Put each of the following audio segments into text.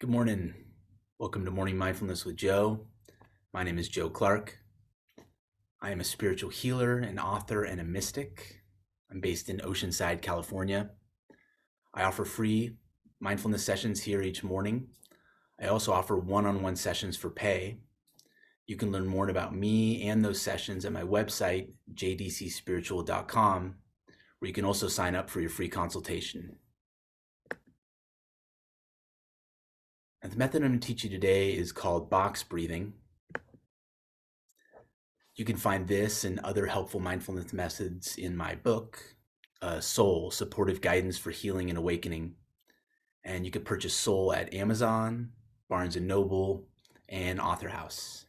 Good morning. Welcome to Morning Mindfulness with Joe. My name is Joe Clarke. I am a spiritual healer, an author, and a mystic. I'm based in Oceanside, California. I offer free mindfulness sessions here each morning. I also offer one-on-one sessions for pay. You can learn more about me and those sessions at my website, jdcspiritual.com, where you can also sign up for your free consultation. And the method I'm going to teach you today is called box breathing. You can find this and other helpful mindfulness methods in my book, Soul, Supportive Guidance for Healing and Awakening. And you can purchase Soul at Amazon, Barnes & Noble, and Author House.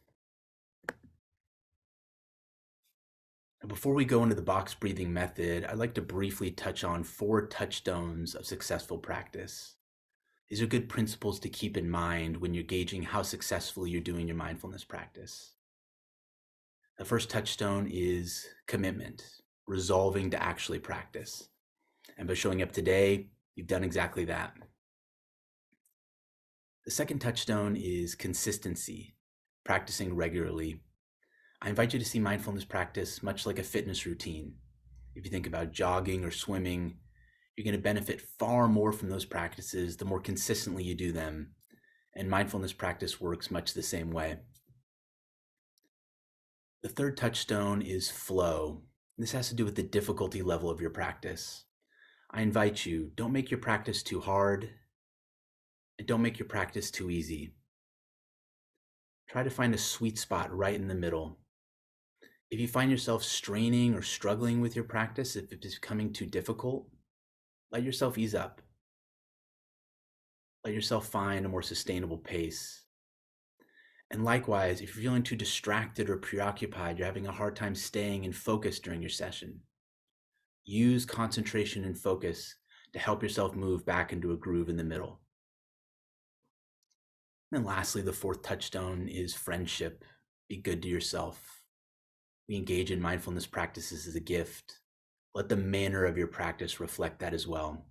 Now, before we go into the box breathing method, I'd like to briefly touch on 4 touchstones of successful practice. These are good principles to keep in mind when you're gauging how successfully you're doing your mindfulness practice. The first touchstone is commitment, resolving to actually practice. And by showing up today, you've done exactly that. The second touchstone is consistency, practicing regularly. I invite you to see mindfulness practice much like a fitness routine. If you think about jogging or swimming, you're going to benefit far more from those practices the more consistently you do them. And mindfulness practice works much the same way. The third touchstone is flow. This has to do with the difficulty level of your practice. I invite you, don't make your practice too hard, and don't make your practice too easy. Try to find a sweet spot right in the middle. If you find yourself straining or struggling with your practice, if it is becoming too difficult, let yourself ease up. Let yourself find a more sustainable pace. And likewise, if you're feeling too distracted or preoccupied, you're having a hard time staying in focus during your session, use concentration and focus to help yourself move back into a groove in the middle. And then lastly, the fourth touchstone is friendship. Be good to yourself. We engage in mindfulness practices as a gift. Let the manner of your practice reflect that as well.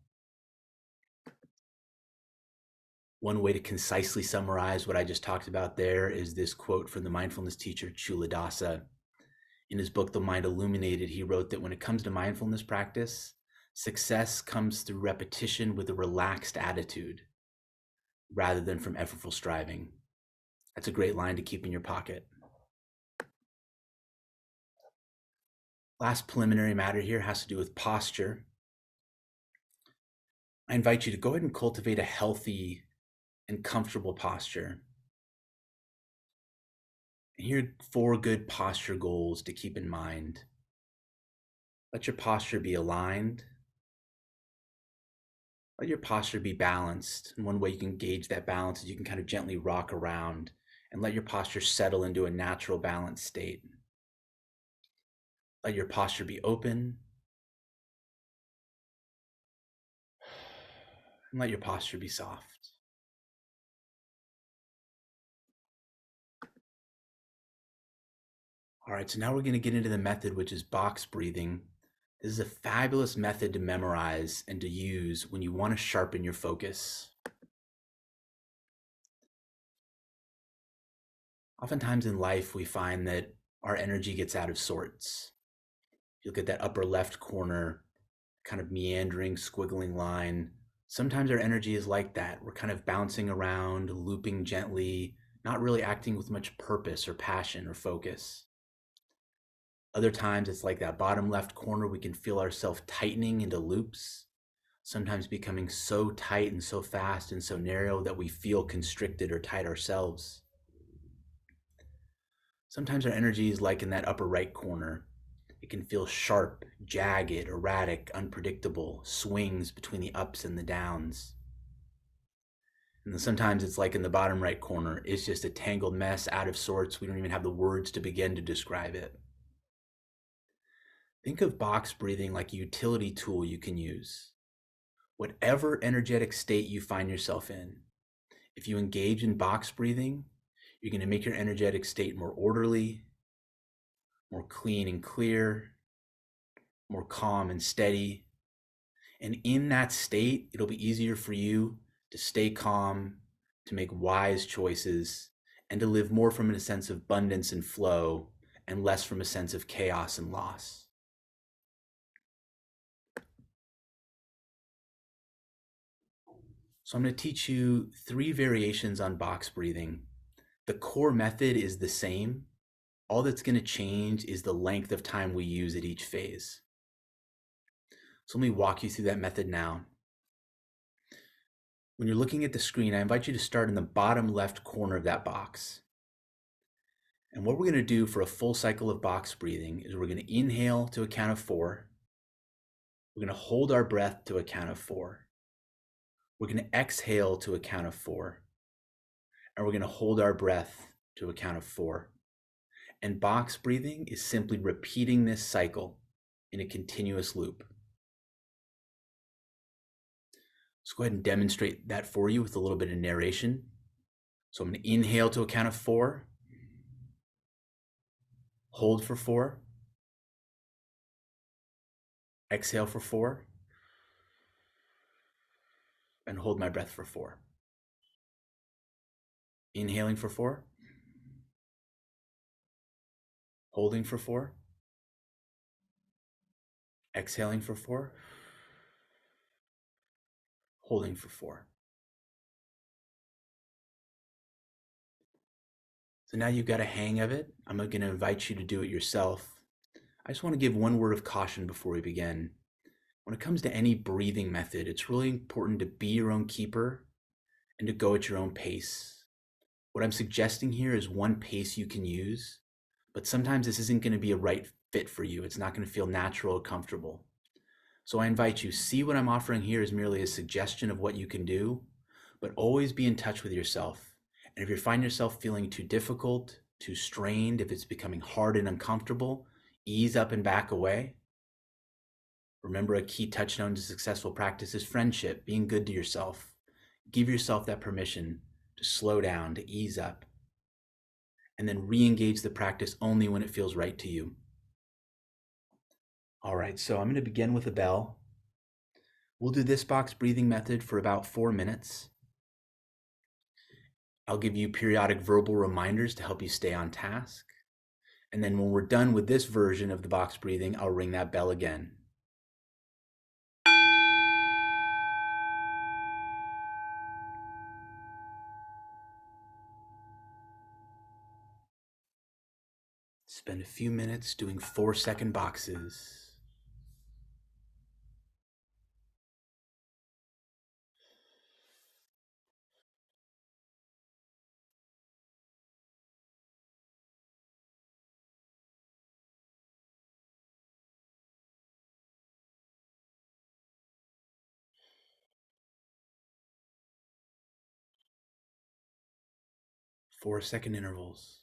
One way to concisely summarize what I just talked about there is this quote from the mindfulness teacher Chuladasa. In his book, The Mind Illuminated, he wrote that when it comes to mindfulness practice, success comes through repetition with a relaxed attitude rather than from effortful striving. That's a great line to keep in your pocket. Last preliminary matter here has to do with posture. I invite you to go ahead and cultivate a healthy and comfortable posture. And here are 4 good posture goals to keep in mind. Let your posture be aligned. Let your posture be balanced. And one way you can gauge that balance is you can kind of gently rock around and let your posture settle into a natural balanced state. Let your posture be open. And let your posture be soft. All right, so now we're going to get into the method, which is box breathing. This is a fabulous method to memorize and to use when you want to sharpen your focus. Oftentimes in life, we find that our energy gets out of sorts. If you look at that upper left corner, kind of meandering, squiggling line, sometimes our energy is like that. We're kind of bouncing around, looping gently, not really acting with much purpose or passion or focus. Other times it's like that bottom left corner, we can feel ourselves tightening into loops, sometimes becoming so tight and so fast and so narrow that we feel constricted or tight ourselves. Sometimes our energy is like in that upper right corner. It can feel sharp, jagged, erratic, unpredictable, swings between the ups and the downs. And then sometimes it's like in the bottom right corner. It's just a tangled mess, out of sorts. We don't even have the words to begin to describe it. Think of box breathing like a utility tool you can use. Whatever energetic state you find yourself in, if you engage in box breathing, you're going to make your energetic state more orderly, more clean and clear, more calm and steady. And in that state, it'll be easier for you to stay calm, to make wise choices, and to live more from a sense of abundance and flow and less from a sense of chaos and loss. So I'm going to teach you 3 variations on box breathing. The core method is the same. All that's going to change is the length of time we use at each phase. So let me walk you through that method now. When you're looking at the screen, I invite you to start in the bottom left corner of that box. And what we're going to do for a full cycle of box breathing is we're going to inhale to a count of 4. We're going to hold our breath to a count of 4. We're going to exhale to a count of 4. And we're going to hold our breath to a count of 4. And box breathing is simply repeating this cycle in a continuous loop. Let's go ahead and demonstrate that for you with a little bit of narration. So I'm going to inhale to a count of 4, hold for 4, exhale for 4, and hold my breath for 4. Inhaling for 4, holding for 4, exhaling for 4, holding for 4. So now you've got a hang of it. I'm going to invite you to do it yourself. I just want to give one word of caution before we begin. When it comes to any breathing method, it's really important to be your own keeper and to go at your own pace. What I'm suggesting here is one pace you can use, but sometimes this isn't going to be a right fit for you. It's not going to feel natural or comfortable. So I invite you, see what I'm offering here is merely a suggestion of what you can do, but always be in touch with yourself. And if you find yourself feeling too difficult, too strained, if it's becoming hard and uncomfortable, ease up and back away. Remember, a key touchstone to successful practice is friendship, being good to yourself. Give yourself that permission to slow down, to ease up, and then re-engage the practice only when it feels right to you. All right, so I'm going to begin with a bell. We'll do this box breathing method for about 4 minutes. I'll give you periodic verbal reminders to help you stay on task. And then when we're done with this version of the box breathing, I'll ring that bell again. Spend a few minutes doing 4-second boxes. Four-second intervals.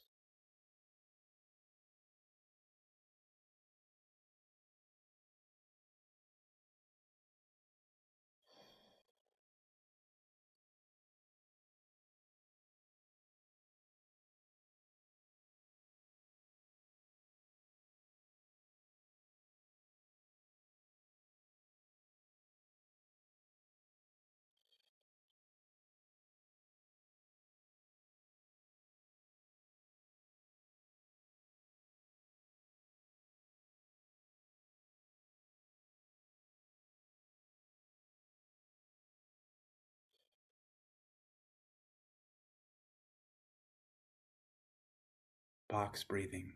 Box breathing.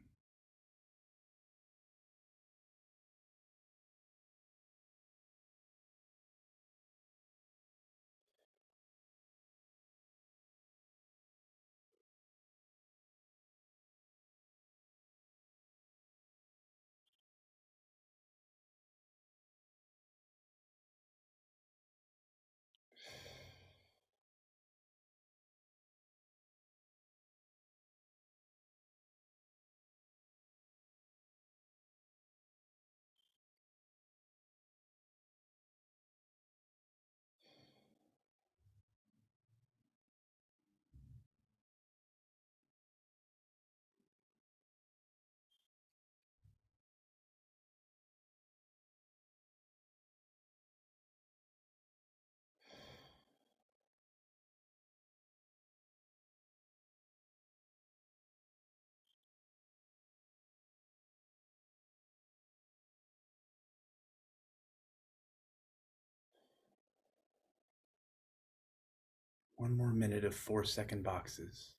One more minute of 4-second boxes.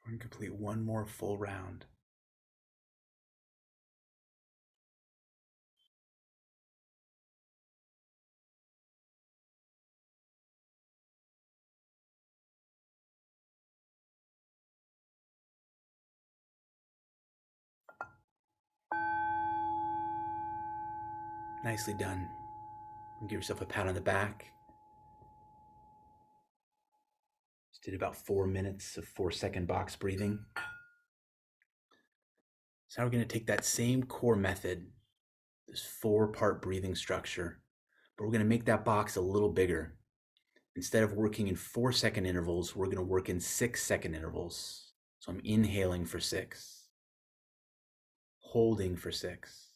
We're going to complete one more full round. Nicely done. And give yourself a pat on the back. Just did about 4 minutes of 4-second box breathing. So now we're going to take that same core method, this 4-part breathing structure, but we're going to make that box a little bigger. Instead of working in 4-second intervals, we're going to work in 6-second intervals. So I'm inhaling for 6, holding for 6,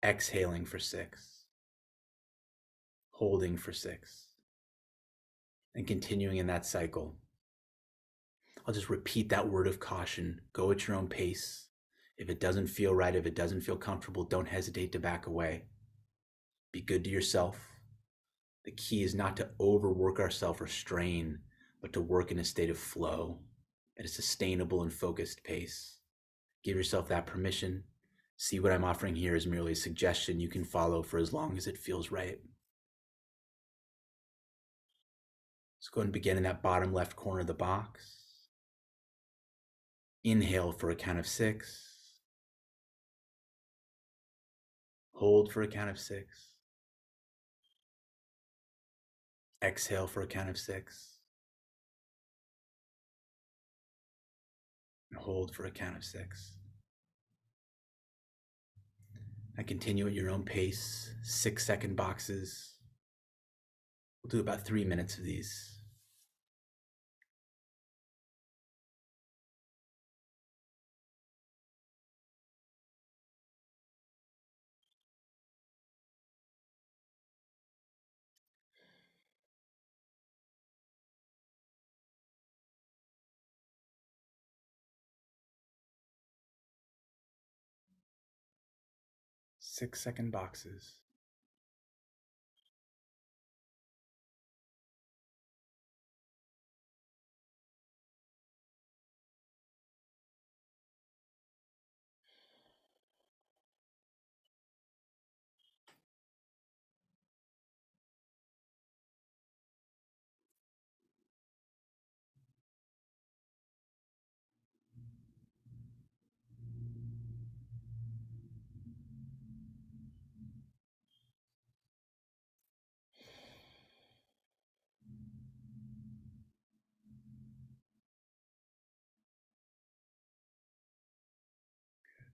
exhaling for 6, holding for 6, and continuing in that cycle. I'll just repeat that word of caution. Go at your own pace. If it doesn't feel right, if it doesn't feel comfortable, don't hesitate to back away. Be good to yourself. The key is not to overwork ourselves or strain, but to work in a state of flow at a sustainable and focused pace. Give yourself that permission. See what I'm offering here is merely a suggestion you can follow for as long as it feels right. Let's go ahead and begin in that bottom left corner of the box. Inhale for a count of 6. Hold for a count of 6. Exhale for a count of 6. And hold for a count of 6. Now continue at your own pace, 6-second boxes. We'll do about 3 minutes of these. Six-second boxes.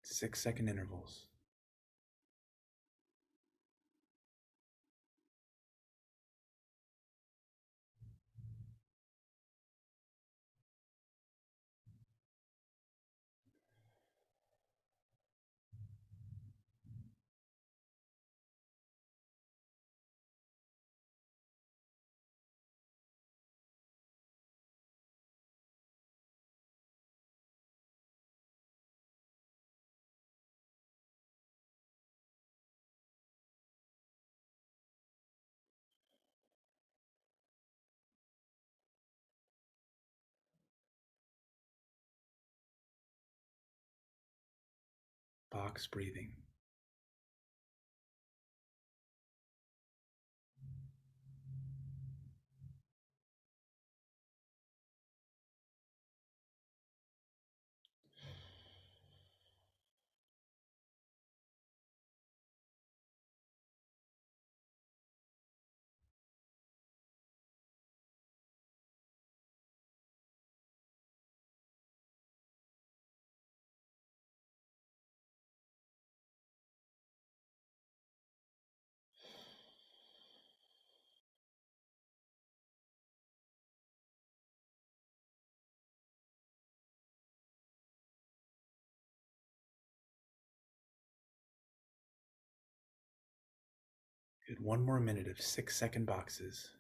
Good. 6-second intervals. Box breathing. Good. One more minute of 6-second boxes.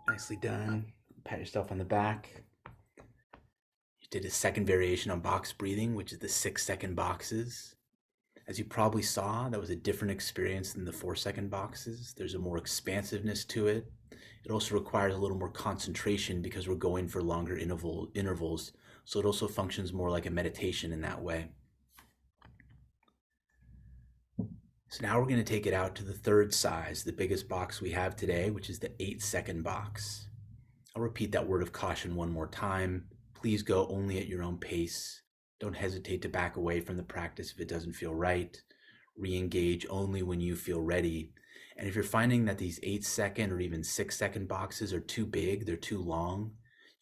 Nicely done. Pat yourself on the back. You did a second variation on box breathing, which is the 6-second boxes. As you probably saw, that was a different experience than the 4-second boxes. There's a more expansiveness to it. It also requires a little more concentration because we're going for longer intervals. So it also functions more like a meditation in that way. So now we're going to take it out to the third size, the biggest box we have today, which is the 8-second box. I'll repeat that word of caution one more time. Please go only at your own pace. Don't hesitate to back away from the practice if it doesn't feel right. Re-engage only when you feel ready. And if you're finding that these 8-second or even 6-second boxes are too big, they're too long,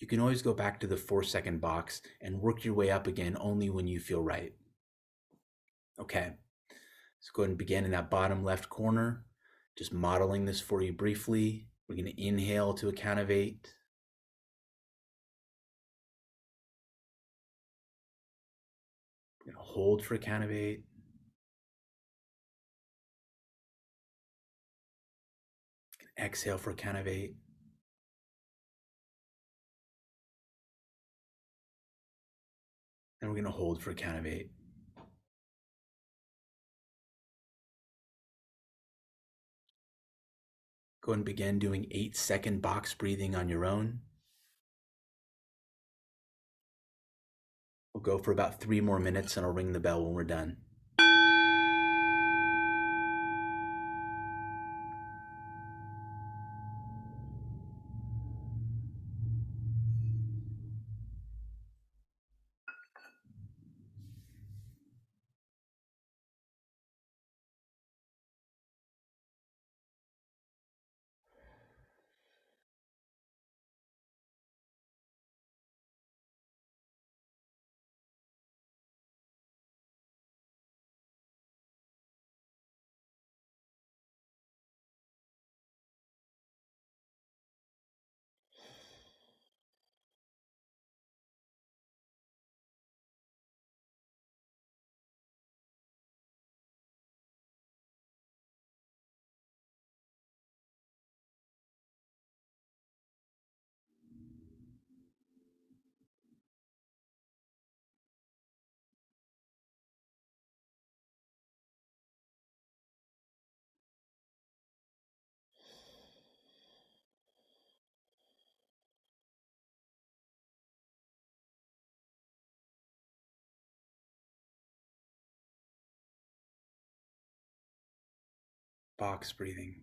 you can always go back to the 4-second box and work your way up again only when you feel right. Okay, let's go ahead and begin in that bottom left corner. Just modeling this for you briefly. We're going to inhale to a count of 8. We're going to hold for a count of 8. Exhale for a count of 8. And we're going to hold for a count of 8. Go and begin doing 8-second box breathing on your own. We'll go for about 3 more minutes and I'll ring the bell when we're done. Box breathing.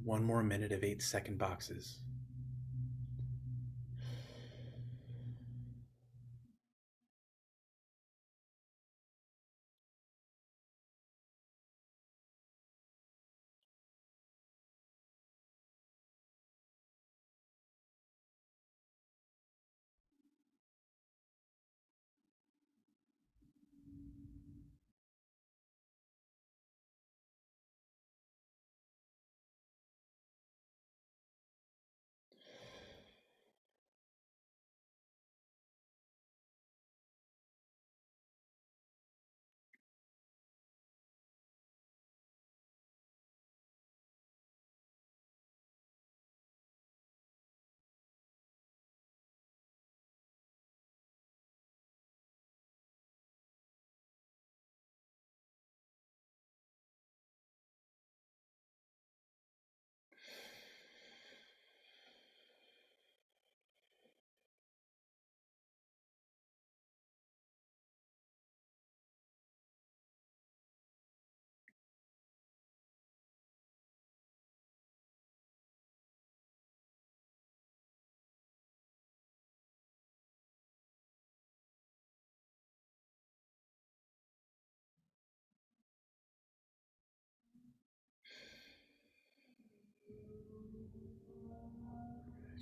One more minute of 8-second boxes.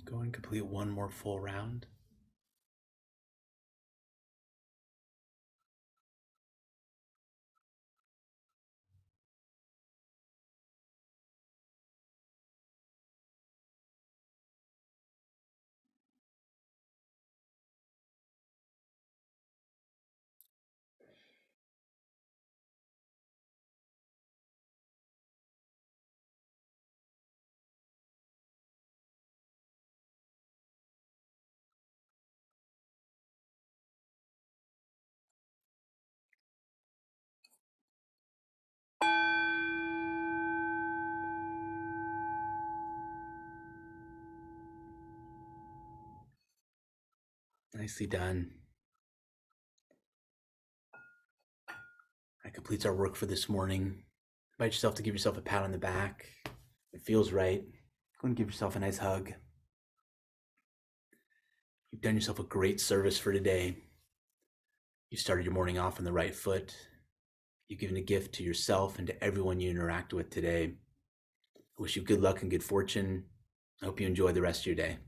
Go and complete one more full round. Nicely done. That completes our work for this morning. Invite yourself to give yourself a pat on the back. If it feels right, go and give yourself a nice hug. You've done yourself a great service for today. You started your morning off on the right foot. You've given a gift to yourself and to everyone you interact with today. I wish you good luck and good fortune. I hope you enjoy the rest of your day.